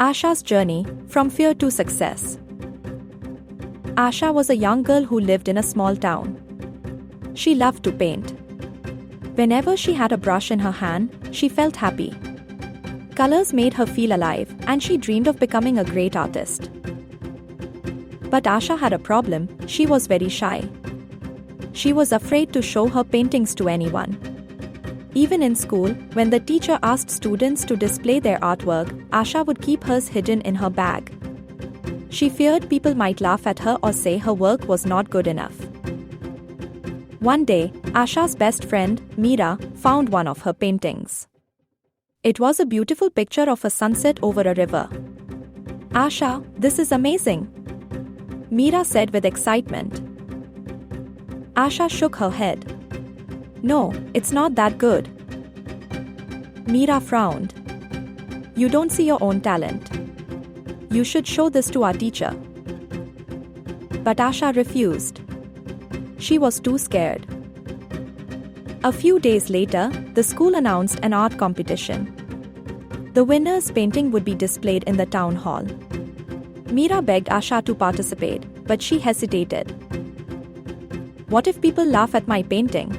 Asha's journey from fear to success. Asha was a young girl who lived in a small town. She loved to paint. Whenever she had a brush in her hand, she felt happy. Colors made her feel alive, and she dreamed of becoming a great artist. But Asha had a problem. She was very shy. She was afraid to show her paintings to anyone. Even in school, when the teacher asked students to display their artwork, Asha would keep hers hidden in her bag. She feared people might laugh at her or say her work was not good enough. One day, Asha's best friend, Meera, found one of her paintings. It was a beautiful picture of a sunset over a river. "Asha, this is amazing," Meera said with excitement. Asha shook her head. "No, it's not that good." Meera frowned. "You don't see your own talent. You should show this to our teacher." But Asha refused. She was too scared. A few days later, the school announced an art competition. The winner's painting would be displayed in the town hall. Meera begged Asha to participate, but she hesitated. "What if people laugh at my painting?"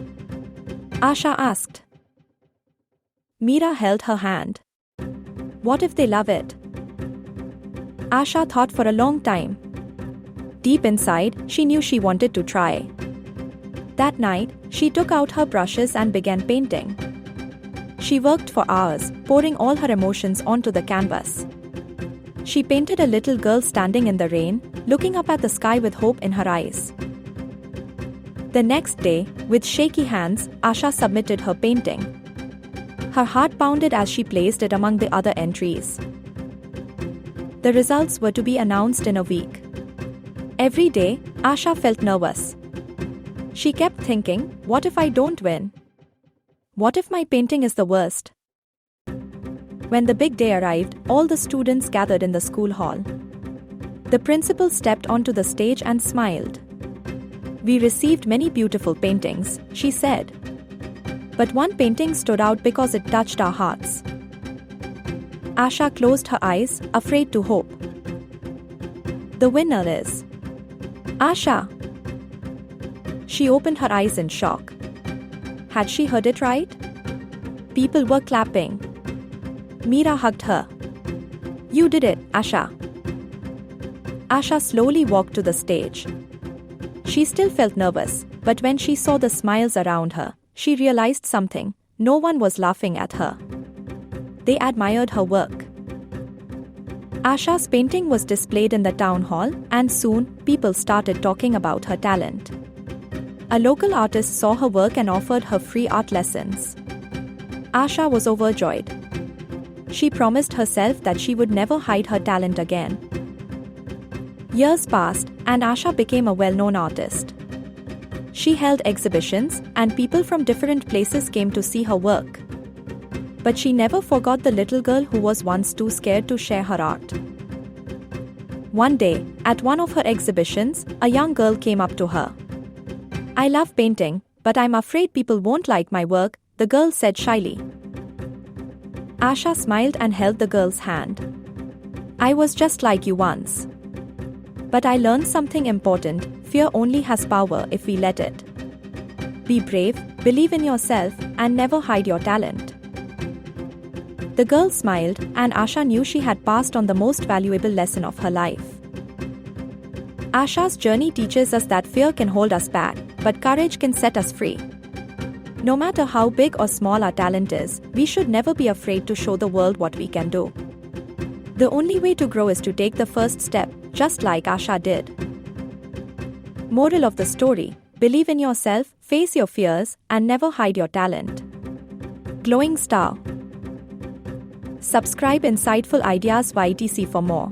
Asha asked. Meera held her hand. "What if they love it?" Asha thought for a long time. Deep inside, she knew she wanted to try. That night, she took out her brushes and began painting. She worked for hours, pouring all her emotions onto the canvas. She painted a little girl standing in the rain, looking up at the sky with hope in her eyes. The next day, with shaky hands, Asha submitted her painting. Her heart pounded as she placed it among the other entries. The results were to be announced in a week. Every day, Asha felt nervous. She kept thinking, "What if I don't win? What if my painting is the worst?" When the big day arrived, all the students gathered in the school hall. The principal stepped onto the stage and smiled. "We received many beautiful paintings," she said. "But one painting stood out because it touched our hearts." Asha closed her eyes, afraid to hope. "The winner is Asha." She opened her eyes in shock. Had she heard it right? People were clapping. Meera hugged her. "You did it, Asha." Asha slowly walked to the stage. She still felt nervous, but when she saw the smiles around her, she realized something. No one was laughing at her. They admired her work. Asha's painting was displayed in the town hall, and soon, people started talking about her talent. A local artist saw her work and offered her free art lessons. Asha was overjoyed. She promised herself that she would never hide her talent again. Years passed, and Asha became a well-known artist. She held exhibitions, and people from different places came to see her work. But she never forgot the little girl who was once too scared to share her art. One day, at one of her exhibitions, a young girl came up to her. "I love painting, but I'm afraid people won't like my work," the girl said shyly. Asha smiled and held the girl's hand. "I was just like you once. But I learned something important: fear only has power if we let it. Be brave, believe in yourself, and never hide your talent." The girl smiled, and Asha knew she had passed on the most valuable lesson of her life. Asha's journey teaches us that fear can hold us back, but courage can set us free. No matter how big or small our talent is, we should never be afraid to show the world what we can do. The only way to grow is to take the first step, just like Asha did. Moral of the story: believe in yourself, face your fears, and never hide your talent. Glowing star. Subscribe Insightful Ideas YTC for more.